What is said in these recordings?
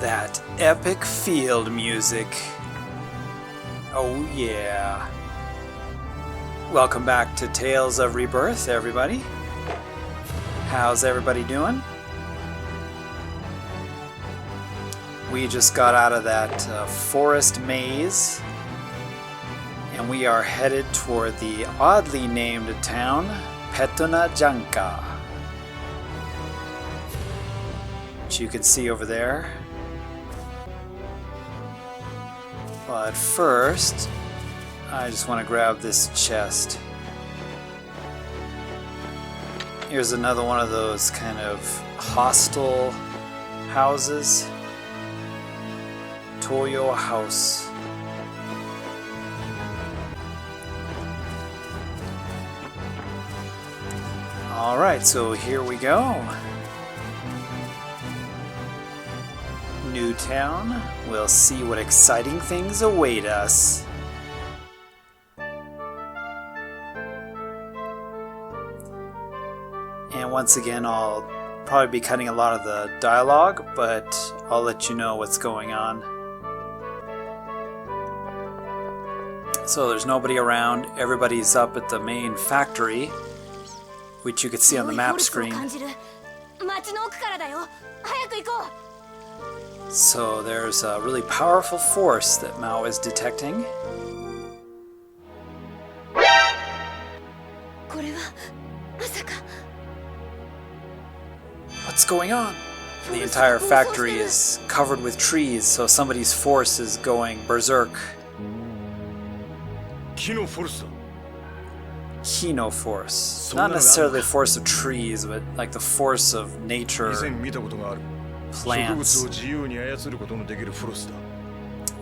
That epic field music. Oh yeah. Welcome back to Tales of Rebirth, everybody. How's everybody doing? We just got out of that forest maze, and we are headed toward the oddly named town, Petanajanka, which you can see over there. But first, I just want to grab this chest. Here's another one of those kind of hostel houses. Toyo House. Alright, so here we go. New town. We'll see what exciting things await us. And once again, I'll probably be cutting a lot of the dialogue, but I'll let you know what's going on. So there's nobody around. Everybody's up at the main factory, which you can see on the map screen. So there's a really powerful force that Mao is detecting. What's going on? The entire factory is covered with trees, so somebody's force is going berserk. Kino force. Not necessarily the force of trees, but like the force of nature. Plants. A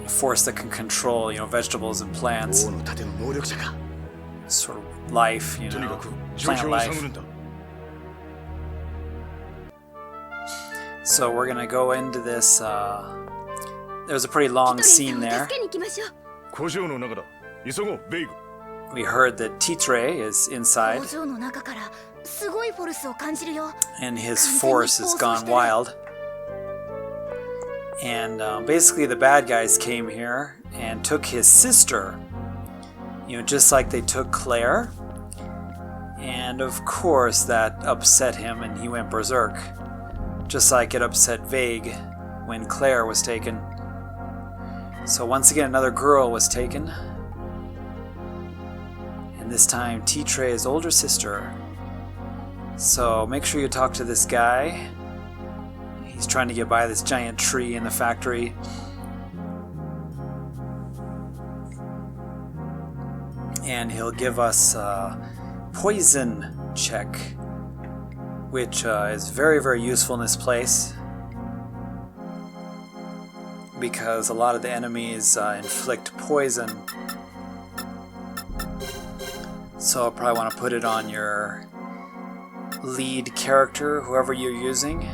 force that can control, vegetables and plants. Sort of life, plant life. So we're gonna go into this, there's a pretty long scene there. We heard that Tytree is inside, and his force has gone wild. And basically the bad guys came here and took his sister, just like they took Claire. And of course that upset him and he went berserk, just like it upset Vague when Claire was taken. So once again another girl was taken. And this time Tytree's older sister. So make sure you talk to this guy. He's trying to get by this giant tree in the factory. And he'll give us a poison check, which is very, very useful in this place, because a lot of the enemies inflict poison. So I'll probably want to put it on your lead character, whoever you're using.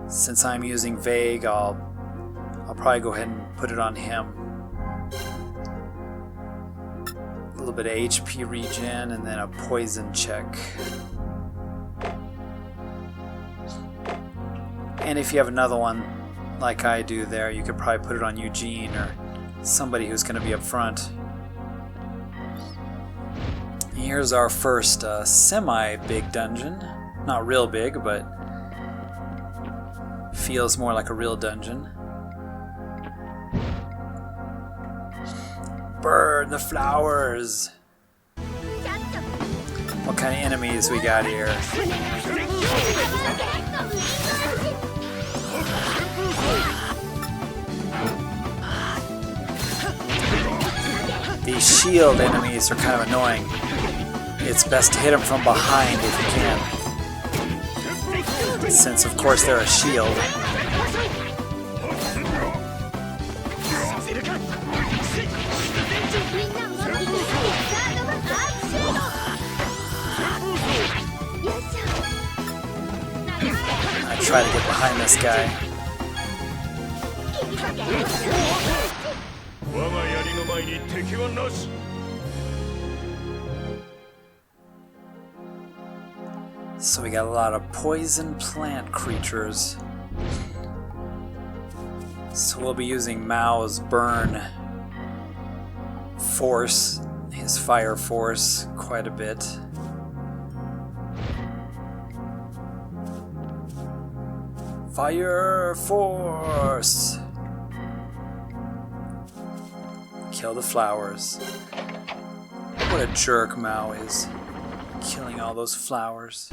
Since I'm using Vague, I'll probably go ahead and put it on him. A little bit of HP regen and then a poison check. And if you have another one like I do there, you could probably put it on Eugene or somebody who's going to be up front. Here's our first semi-big dungeon. Not real big, but feels more like a real dungeon. Burn the flowers! What kind of enemies we got here? These shield enemies are kind of annoying. It's best to hit them from behind if you can, since of course they're a shield. I try to get behind this guy. So we got a lot of poison plant creatures. So we'll be using Mao's burn force, his fire force, quite a bit. Fire force! Kill the flowers. What a jerk Mao is. Killing all those flowers.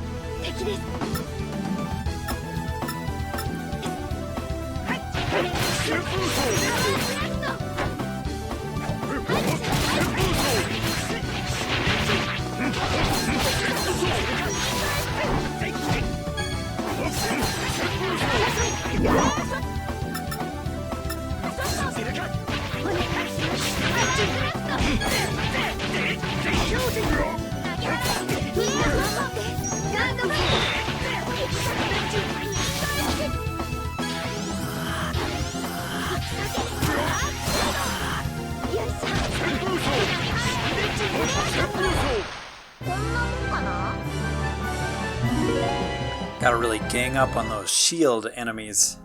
Gotta really gang up on those shield enemies.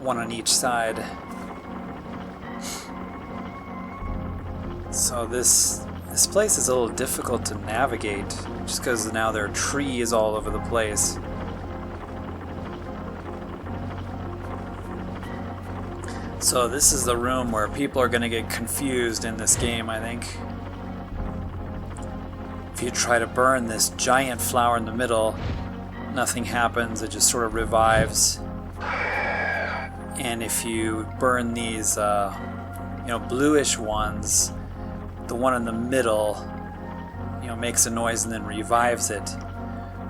One on each side. So this place is a little difficult to navigate, just because now there are trees all over the place. So this is the room where people are going to get confused in this game, I think. If you try to burn this giant flower in the middle, nothing happens, it just sort of revives. And if you burn these bluish ones, the one in the middle makes a noise and then revives it.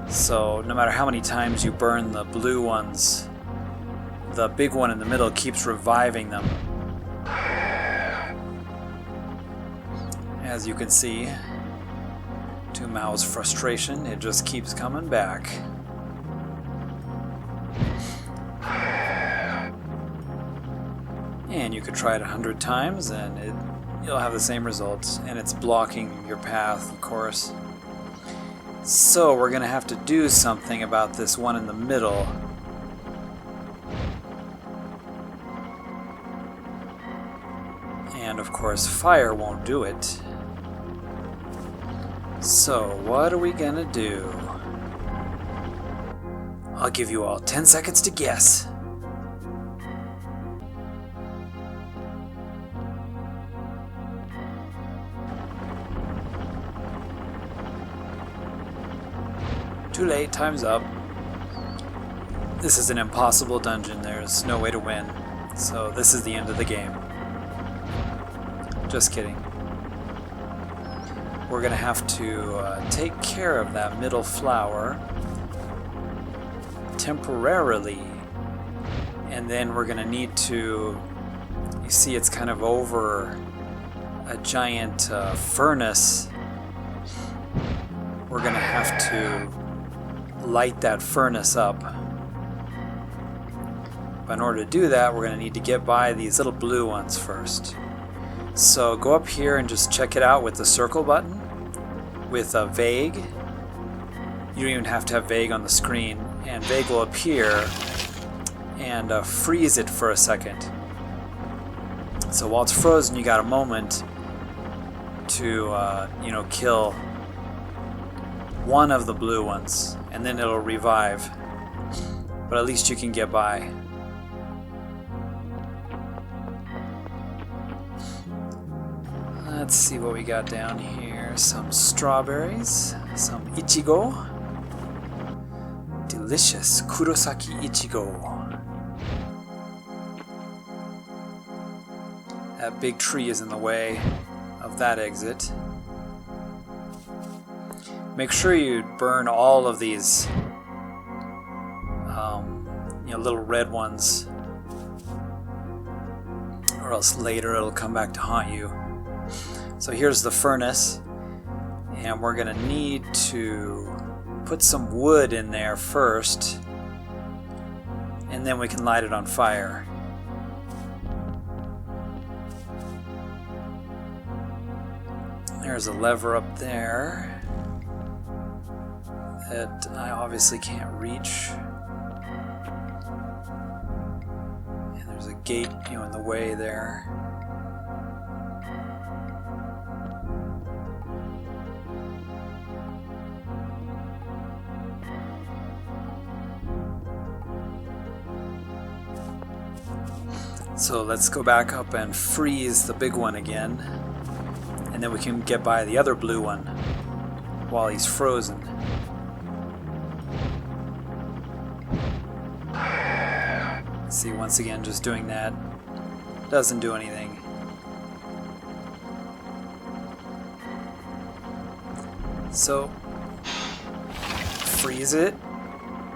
So no matter how many times you burn the blue ones, the big one in the middle keeps reviving them. As you can see, to Mao's frustration, it just keeps coming back. And you could try it 100 times and you'll have the same results, and it's blocking your path, of course. So we're gonna have to do something about this one in the middle. And of course fire won't do it. So what are we gonna do? I'll give you all 10 seconds to guess. Too late, time's up. This is an impossible dungeon, there's no way to win. So this is the end of the game. Just kidding. We're gonna have to take care of that middle flower temporarily, and then we're gonna need to, you see it's kind of over a giant furnace. We're gonna have to light that furnace up. But in order to do that, we're gonna need to get by these little blue ones first. So go up here and just check it out with the circle button with a vague. You don't even have to have vague on the screen, and vague will appear and freeze it for a second. So while it's frozen, you got a moment to kill one of the blue ones, and then it'll revive. But at least you can get by. Let's see what we got down here. Some strawberries, some ichigo. Delicious kurosaki ichigo. That big tree is in the way of that exit. Make sure you burn all of these little red ones, or else later it'll come back to haunt you. So here's the furnace, and we're gonna need to put some wood in there first, and then we can light it on fire. There's a lever up there that I obviously can't reach. gate, you know, in the way there. So let's go back up and freeze the big one again, and then we can get by the other blue one while he's frozen. See, once again, just doing that doesn't do anything. So freeze it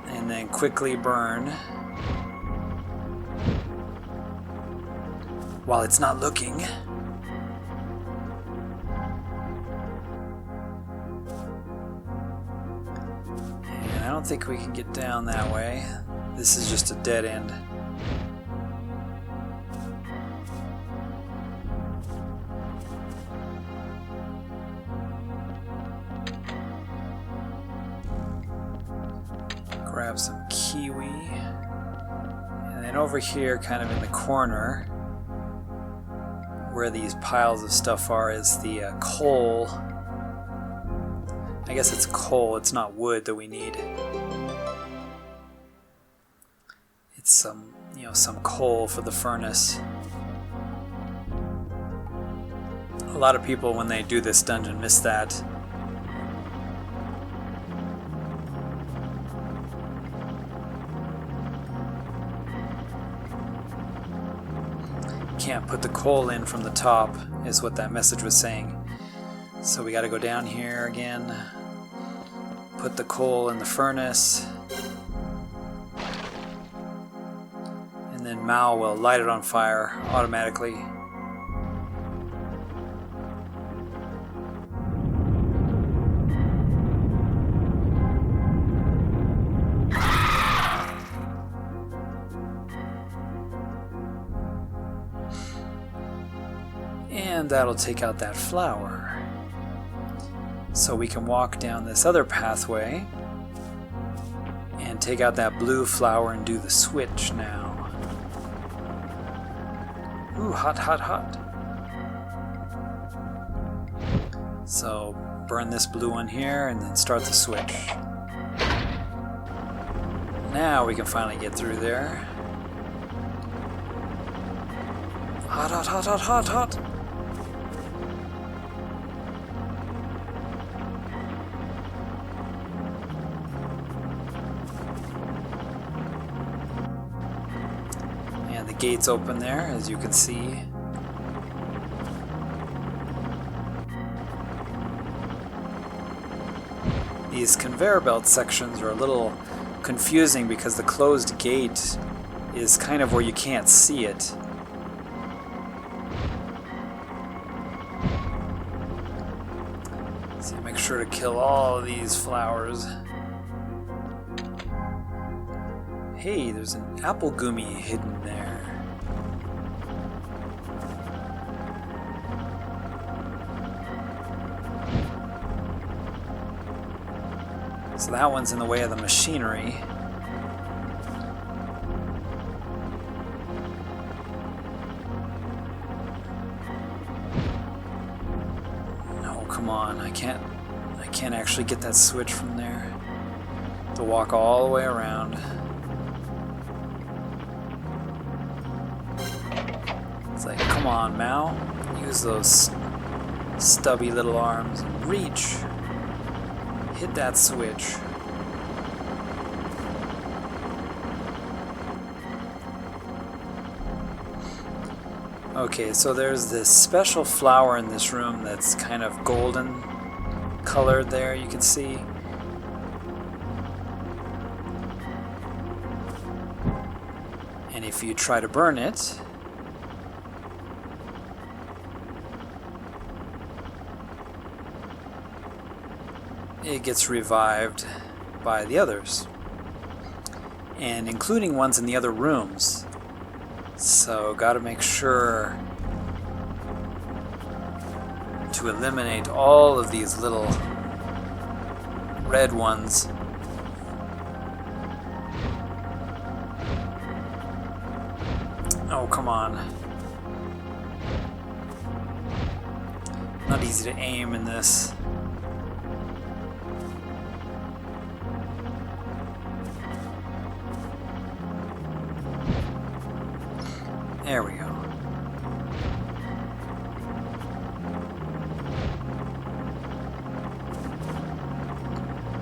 and then quickly burn while it's not looking. And I don't think we can get down that way. This is just a dead end. Grab some kiwi. And then over here, kind of in the corner, where these piles of stuff are, is the coal. I guess it's coal, it's not wood that we need. It's some, you know, some coal for the furnace. A lot of people, when they do this dungeon, miss that. Can't put the coal in from the top, is what that message was saying. So we got to go down here again, put the coal in the furnace, and then Mao will light it on fire automatically. And that'll take out that flower. So we can walk down this other pathway and take out that blue flower and do the switch now. Ooh, hot, hot, hot. So burn this blue one here and then start the switch. Now we can finally get through there. Hot, hot, hot, hot, hot, hot. And the gate's open there, as you can see. These conveyor belt sections are a little confusing because the closed gate is kind of where you can't see it. So make sure to kill all of these flowers. Hey, there's an apple gummy hidden there. So that one's in the way of the machinery. No, come on, I can't actually get that switch from there. To walk all the way around. It's like, come on, Mao. Use those stubby little arms and reach. Hit that switch. Okay, so there's this special flower in this room that's kind of golden colored there, you can see. And if you try to burn it, it gets revived by the others, and including ones in the other rooms. So gotta make sure to eliminate all of these little red ones. Oh, come on. Not easy to aim in this. There we go.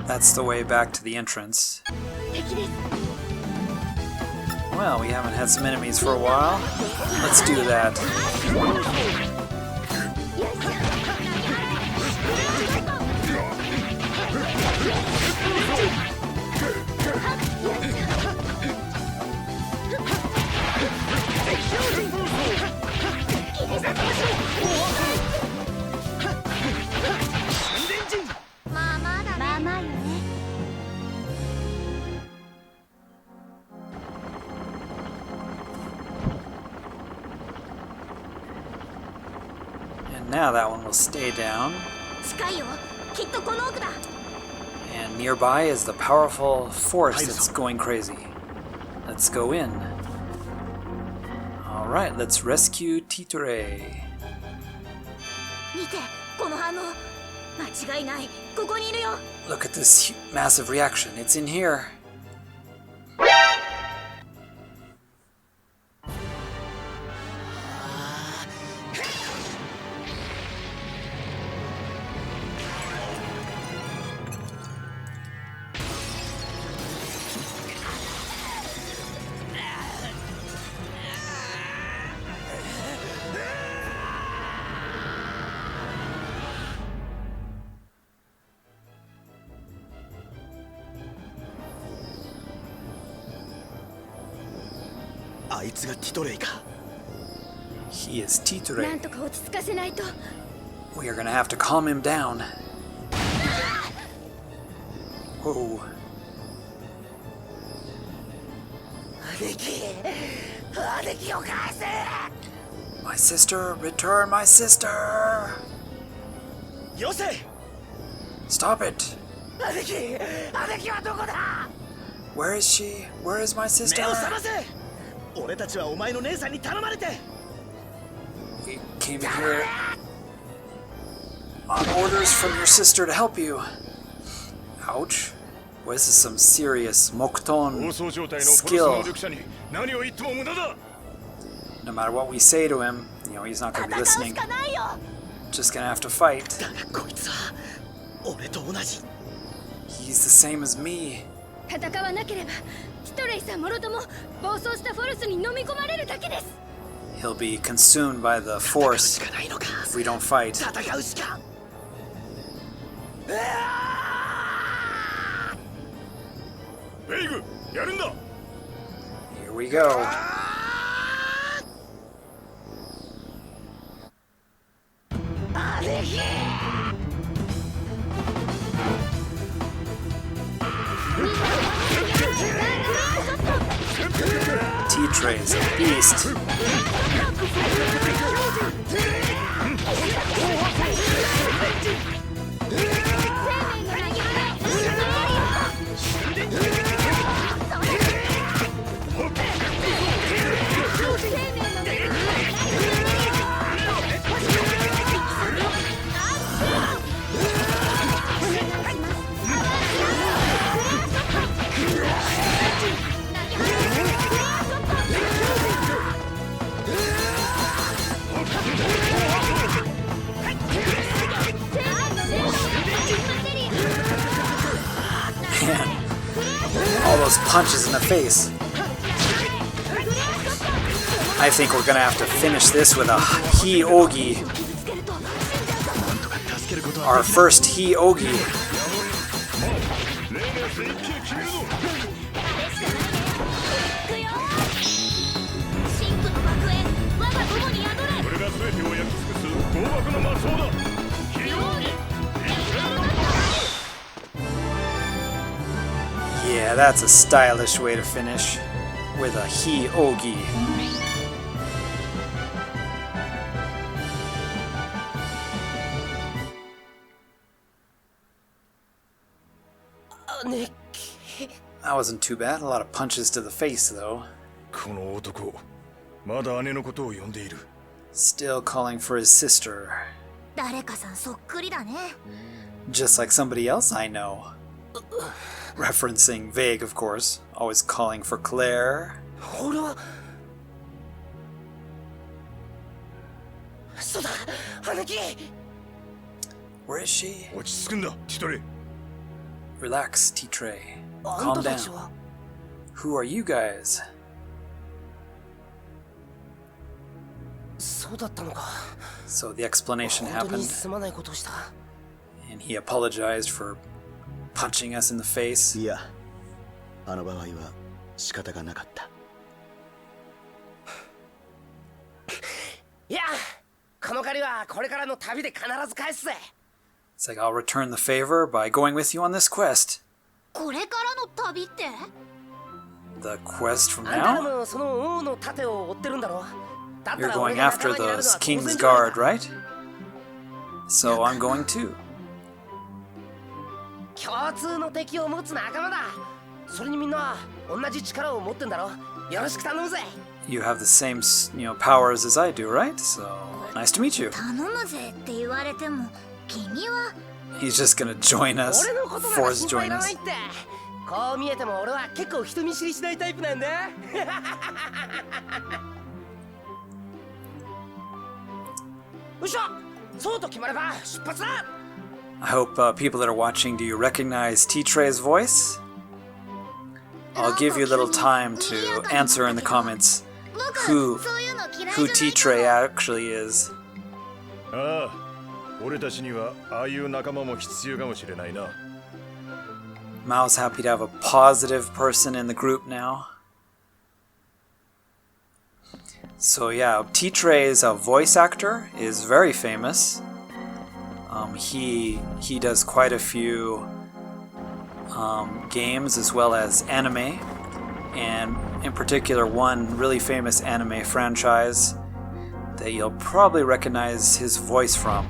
That's the way back to the entrance. Well, we haven't had some enemies for a while. Let's do that. And now that one will stay down. And nearby is the powerful force that's going crazy. Let's go in. Alright, let's rescue Tytree. Look at this massive reaction. It's in here. He is Tytree. We are gonna have to calm him down. Whoa. My sister, return my sister! Stop it! Where is she? Where is my sister? We came here on orders from your sister to help you. Ouch. Well, this is some serious Mokton skill. No matter what we say to him, you know, he's not going to be listening. Just going to have to fight. He's the same as me. He'll be consumed by the force if we don't fight. Here we go. Tytree is a beast. All those punches in the face. I think we're gonna have to finish this with a Hi-Ogi. Our first Hi-Ogi. Yeah, that's a stylish way to finish, with a Hi-Ogi. That wasn't too bad. A lot of punches to the face, though. この男まだ姉のことを呼んでいる。 Still calling for his sister. 誰かさんそっくりだね。 Just like somebody else I know. Referencing Vague, of course. Always calling for Claire. 俺はそうだ、姉貴。 Where is she? 落ち着くんだ、ティトレイ。 Relax, Tytree. あん Calm たたち down. は Who are you guys? そうだったのか。 So the explanation 本当に happened, すまないことをした。 and he apologized for punching us in the face. いや、あの場合は仕方がなかった。いや、この借りはこれからの旅で必ず返すぜ。 It's like I'll return the favor by going with you on this quest. これからの旅って？ The quest from あんたら now? もその王の盾を追ってるんだろ。だった You're ら俺 going が after 仲間になるのは the 当 King's 然じゃない Guard, か。 right? So I'm going too. 共通の敵を持つ仲間だ。それにみんな同じ力を持ってんだろ。よろしく頼むぜ。 You have the same, powers as I do, right? So nice to meet you. 頼むぜって言われても、君は He's just gonna join us, 俺のことなら force 心配い join らない us. って。こう見えても俺は結構人見知りしないタイプなんだ。よっしゃ、そうと決まれば出発だ。 I hope people that are watching, do you recognize Tytree's voice? I'll give you a little time to answer in the comments 僕 who そういうの嫌いじゃない who から Tytree actually is. ああ、俺たちにはああいう仲間も必要かもしれないな。 Mao's happy to have a positive person in the group now. So yeah, Tytree's voice actor is very famous. He does quite a few games as well as anime, and in particular one really famous anime franchise that you'll probably recognize his voice from,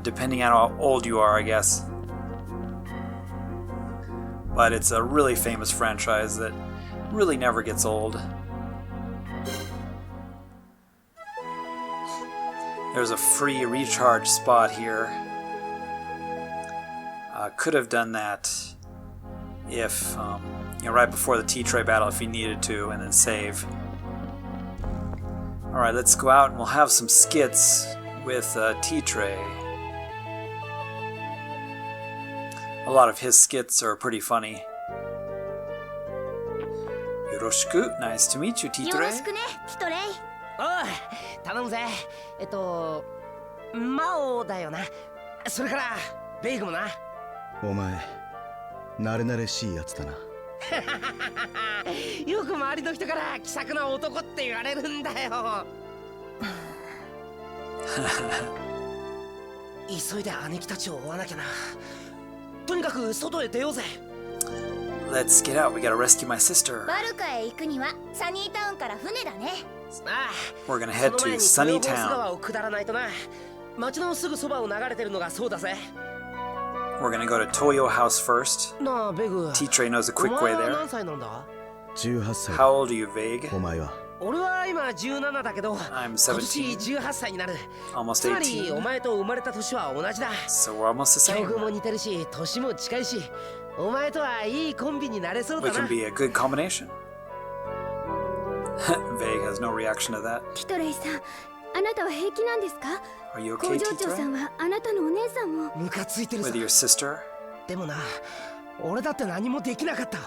depending on how old you are, I guess. But it's a really famous franchise that really never gets old. There's a free recharge spot here. Could have done that if, right before the Tytree battle if he needed to, and then save. Alright, let's go out and we'll have some skits with Tytree. A lot of his skits are pretty funny. Yoroshiku, nice to meet you, よろ Tytree. しくね、ティトレイ。おい、頼むぜ。マオだよな。それからベイグもな。お前、慣れ慣れしいやつだな。よく周りの人から気さくな男って言われるんだよ。急いで姉貴たちを追わなきゃな。とにかく外へ出ようぜ。Let's get out, we gotta rescue my sister. バルカへ行くにはサニータウンから船だね。ああ、 We're gonna head その前 to に Sunny 豊ホース Town. 川を下らないとな。町のすぐそばを流れてるのがそうだぜ。 We're gonna go to Toyo House first. なあ、ベグ。 Tytree knows a お quick 前 way は there. 何歳なんだ？ 18歳。 How old are you, Vague? お前は俺は今17だけど、 I'm 今年17, 18歳になる。 almost つまりお 18. 前と生まれた年は同じだ。 So we're almost the 境 same. 遇も似てるし、年も近いし、お前とはいいコンビになれそう We だな。 can be a good combination. Vague has no reaction to that. ティトレイさん、あなたは平気なんですか？ Are you 工 okay, 場長さん Tytree? はあなたのお姉さんも。ムカついてるさ With。your sister? でもな、俺だって何もできなかった。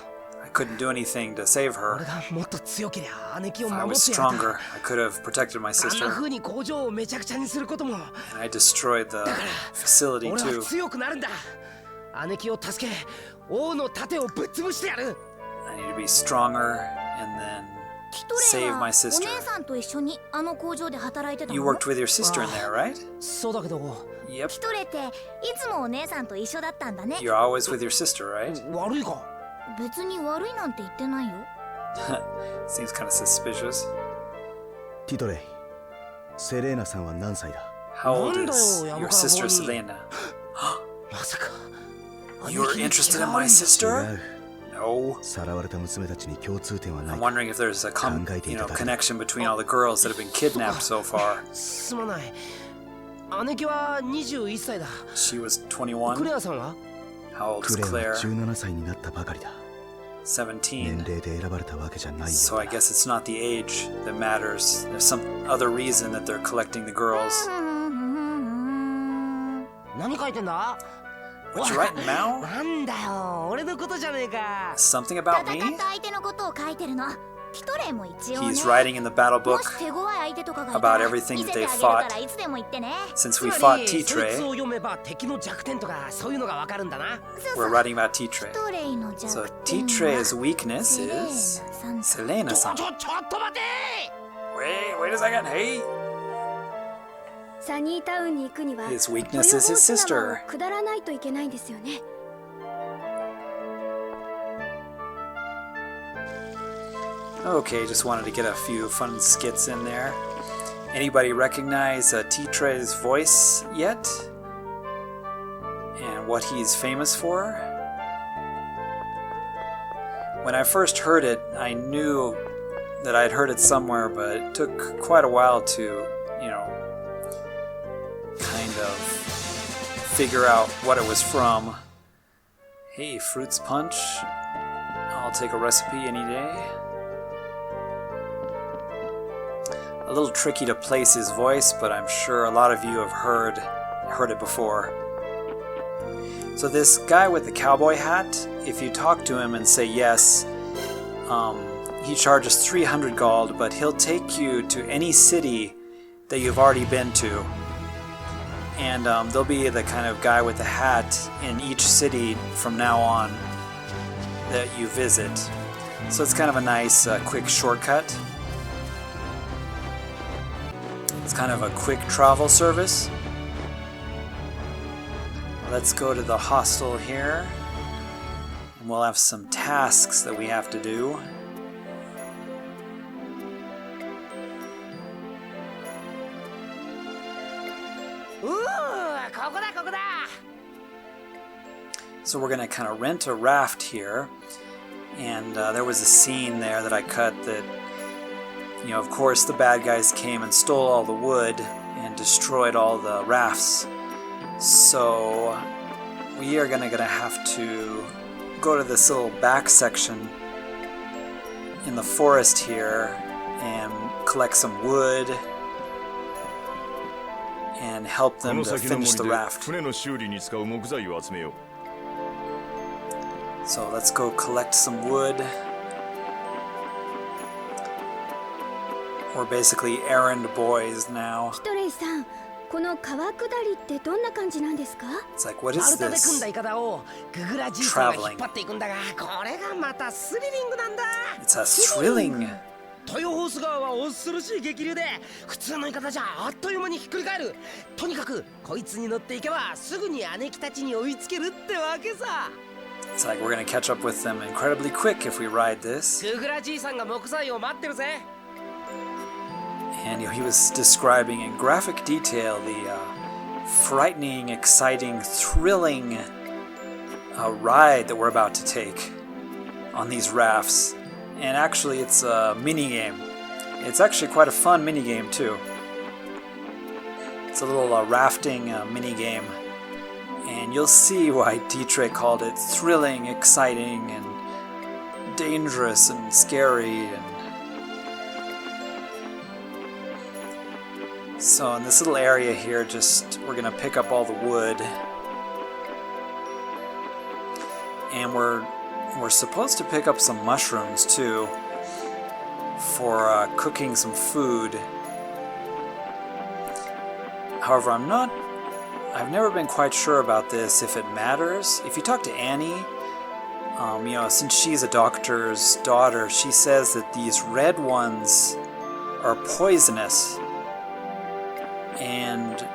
I couldn't do anything to save 俺 her. がもっと強けりゃ姉貴を If I 守 was ってやった。 stronger, I could have protected my あんな sister. 風に工場をめちゃくちゃにすることも。 And I destroyed the だから facility 俺は too. 強くなるんだ。姉貴を助け、王の盾をぶっ潰してやる。 I need to be stronger and then ティトレイ save は my お sister. 姉さんと一緒にあの工場で働いてたの？ You テ worked with your sister in there, right? そうだけど、 Yep. ィトレイっていつもお姉さんと一緒だったんだね。 You're always with your sister, right? 悪いか。別に悪いなんて言ってないよ。 Seems kind of suspicious. ティトレイ、セレーナさんは何歳だ？ How old なんだよ、 is 山 your 川 sister ボニー。 Selena? まさか。 You're 姉貴に interested 気が in ある my んだ。 sister? 違う。No. さらわれた娘たちに共通点はない I'm か wondering if there's a connection between all the girls that have been kidnapped so far. すまない。姉貴は21歳だ。 She was クレ21. アさんは How old is クレアは Claire? 17歳になったばかりだ年 17. 齢で選ばれたわけじゃないよ So I guess it's not the age that matters. There's some other reason that they're collecting the girls. 何書いてんだ？ What you writing, Mao? なんだよ、俺のことじゃねえか。 Something about 戦 me? った相手のことを書いてるの。ティトレイも一応ね。 He's writing in the battle も book し手強い相手とかがいた about ら everything 見せ that て they あげるか fought らいつでも言ってね。 since つ we ま fought りそいつを Tytree. 読めば敵の弱点とかそういうのがわかるんだな。そう We're そう。 writing about テ Tytree. ィトレイの弱 So 点は Tytree's weakness セレーナ is さん Selena-san. ちょっと待て。 Wait a second. Hey. サニータウンに行くには His トヨ weakness ホ is ー his ス川を sister. 下らないといけないんですよね。 Okay, just wanted to get a few fun skits in there. Anybody recognize Tytree's voice yet? And what he's famous for? When I first heard it, I knew that I'd heard it somewhere, but it took quite a while to, kind of figure out what it was from. Hey, Fruits Punch. I'll take a recipe any day. A little tricky to place his voice, but I'm sure a lot of you have heard it before. So this guy with the cowboy hat, if you talk to him and say yes, he charges 300 gold, but he'll take you to any city that you've already been to. And there'll be the kind of guy with the hat in each city from now on that you visit. So it's kind of a nice quick shortcut. It's kind of a quick travel service. Let's go to the hostel here. And we'll have some tasks that we have to do.ここだ。 So we're going to kind of rent a raft here. And there was a scene there that I cut that, of course the bad guys came and stole all the wood and destroyed all the rafts. So we are gonna have to go to this little back section in the forest here and collect some wood and help こ them の to 先の finish the 森で raft. 船の修理に使う木材を集めよう。 So let's go collect some wood. We're basically errand boys now. ティトレイさん、この川下りってどんな感じなんですか？ It's like, what 丸 is 太で組ん this? だイカダをググラじいさんが引っ張っていくんだが、これがまたスリリングなんだ。 It's a thrilling. 豊ホース川は恐ろしい激流で普通のイカダじゃあっという間にひっくり返る。とにかくこいつに乗っていけばすぐに姉貴たちに追いつけるってわけさ。 It's like we're gonna catch up with them incredibly quick if we ride this. ググラじいさんが木材を待ってるぜ。 And he was describing in graphic detail the frightening, exciting, thrilling ride that we're about to take on these rafts. And actually, it's a mini game. It's actually quite a fun mini game too. It's a little rafting mini game, and you'll see why Tytree called it thrilling, exciting, and dangerous and scary. And so in this little area here, we're gonna pick up all the wood, and we're supposed to pick up some mushrooms too for cooking some food. However, I've never been quite sure about this, if it matters. If you talk to Annie, since she's a doctor's daughter, she says that these red ones are poisonous. And,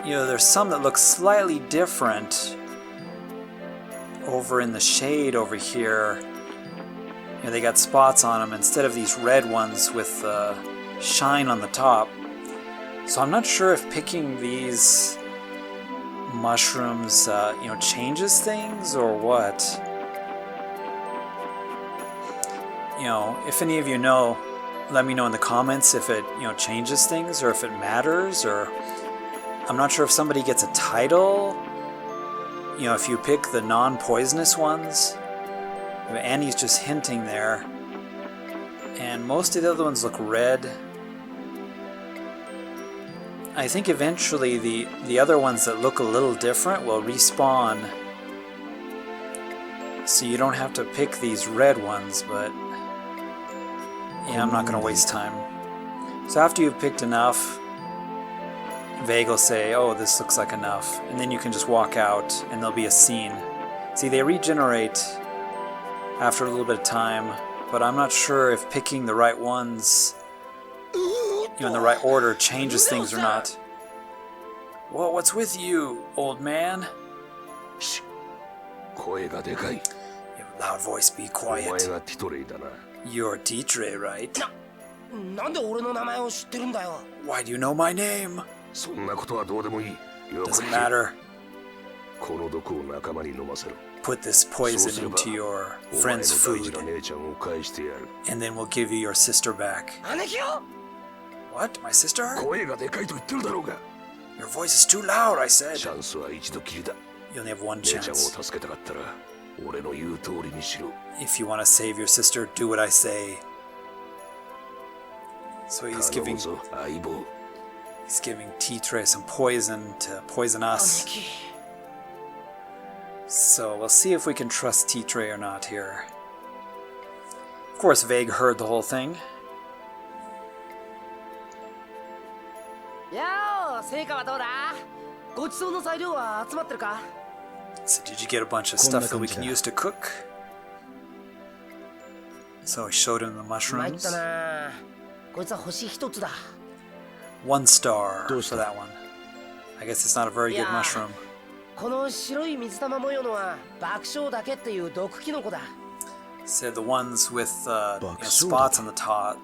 there's some that look slightly different over in the shade over here. They got spots on them instead of these red ones with shine on the top. So I'm not sure if picking these mushrooms, changes things or what. if any of you know, let me know in the comments if it, changes things or if it matters, or I'm not sure if somebody gets a title. If you pick the non-poisonous ones. Annie's just hinting there. And most of the other ones look red. I think eventually the other ones that look a little different will respawn. So you don't have to pick these red ones, but yeah, I'm not going to waste time. So after you've picked enough, Vague will say, oh, this looks like enough. And then you can just walk out and there'll be a scene. See, they regenerate after a little bit of time, but I'm not sure if picking the right ones, in the right order changes things or not. Whoa, what's with you, old man? You have a loud voice, be quiet. You're Tytree, right? なんで俺の名前を知ってるんだよ。 Why do you know my name? そんなことはどうでもいい。 Doesn't matter. この毒を仲間に飲ませろ。 Put this poison into your friend's お前の大 food, 事な姉ちゃんを返してやる。 and then we'll give you your sister back. 姉貴よ。 What? My sister? 声がでかいと言ってるだろうが。 Your voice is too loud, I said. チャンスは一度きりだ。 You only have one 姉ちゃんを chance. 助けたかったら、俺の言う通りにしろ。 If you want to save your sister, do what I say. So 頼むぞ、相棒。 he's giving Tytree some poison to poison 姉 us. 貴。 So we'll see if we can trust Tytree or not here. Of course, Vague heard the whole thing. やお、成果はどうだ？ごちそうの材料は集まってるか？ So did you get a bunch of stuff that we can use to cook? So he showed him the 参っ mushrooms. たな。こいつは星一つだ。 1 star Dosta. for that one. I guess it's not a very good Yeah. mushroom. この白い水玉模様のは爆笑だけっていう毒キノコだ。 Said the ones with Buck spots on the top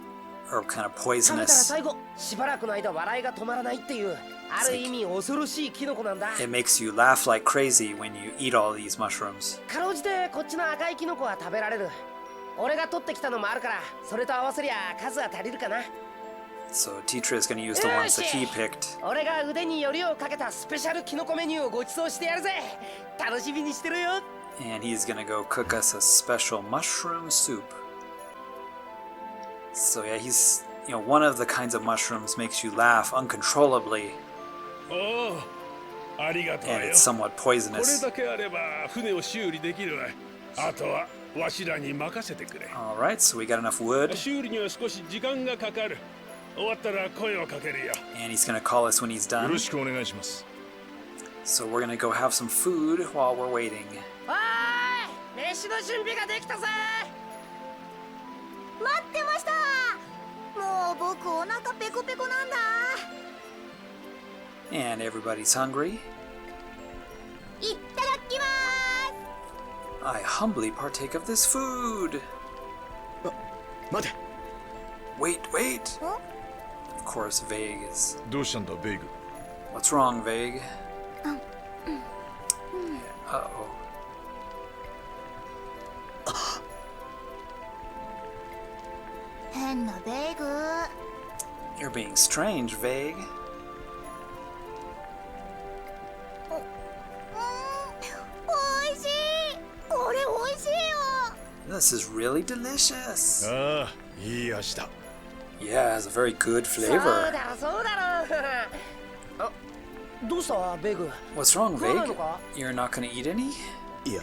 are kind of 食べたら poisonous. 最後しばらくの間笑いが止まらないっていうある意味恐ろしいキノコなんだ。 It makes you laugh like crazy when you eat all these mushrooms. かろうじてこっちの赤いキノコは食べられる。俺が取ってきたのもあるからそれと合わせりゃ数は足りるかな。 So Tytree is going to use the ones that he picked. 俺が腕によりをかけたスペシャルキノコメニューをご馳走してやるぜ。楽しみにしてるよ。 And he's going to go cook us a special mushroom soup. So yeah, he's, one of the kinds of mushrooms makes you laugh uncontrollably, おお、ありがとう and よ。 it's somewhat これ poisonous. だけあれば船を修理できるわ。あとはわしらに任せてくれ。 Alright, so we got enough wood, 修理には少し時間がかかる。終わったら声をかけるよ。 and he's going to call us when he's よ done. ろしくお願いします。 So we're going to go have some food while we're waiting. おーい、飯の準備ができたぜ。待ってました。もう僕お腹ペコペコなんだ。 And everybody's hungry. いっただきま I humbly partake of this food. 待て。 Wait, wait. す。 Of course, Vague is. どうしたんだ、ベイグ。 What's wrong, Vague? Uh-oh. 変なベーグ。 You're being strange, Vague. おいしい。これおいしいよ。 This is really delicious. ああ、いい味だ。 Yeah, it has a very good そう flavor. だろそうだろ。あ、どうしたベグ？ What's wrong, 食わない Vague? のか？ You're not gonna eat any? いや、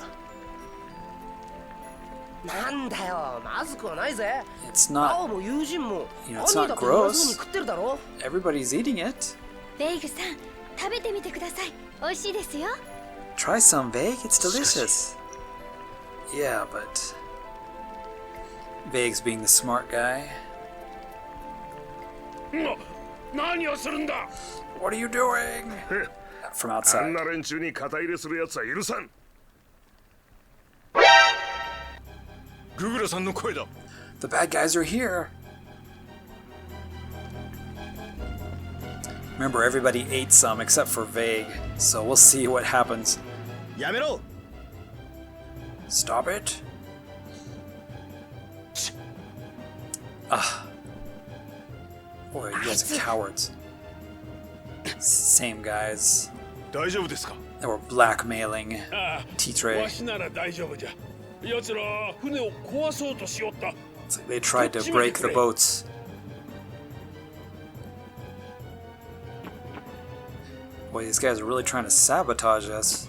なんだよ、まずくはないぜ。 It's 青 not. も友人も。 You 兄 know, it's だ not ってまずに gross. 食ってるだろ。 Everybody's eating it. ベイグさん食べてみてください。美味しいですよ。 Try some, Vague. It's delicious. Yeah, but Vague's being the smart guy. 何をするんだ。 What are you doing? From あん outside. な連中に肩入れするやつは許さん。ググラさんの声だ。 The bad guys are here. Remember, everybody ate some except for Vague, so we'll see what happens. やめろ。 Stop it. Boy, you guys are cowards. Same guys. 大丈夫ですか They were blackmailing わ Tytree. しなら大丈夫じゃ。奴ら船を壊そうとしよった。 It's like they tried to break the boats. Boy, these guys are really trying to sabotage us.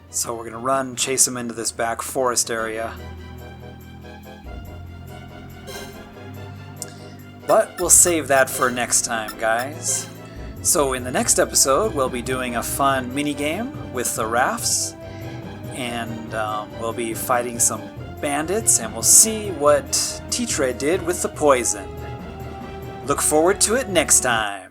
So we're gonna run, chase them into this back forest area. But we'll save that for next time, guys. So in the next episode, we'll be doing a fun mini-game with the rafts. And we'll be fighting some bandits, and we'll see what Tytree did with the poison. Look forward to it next time.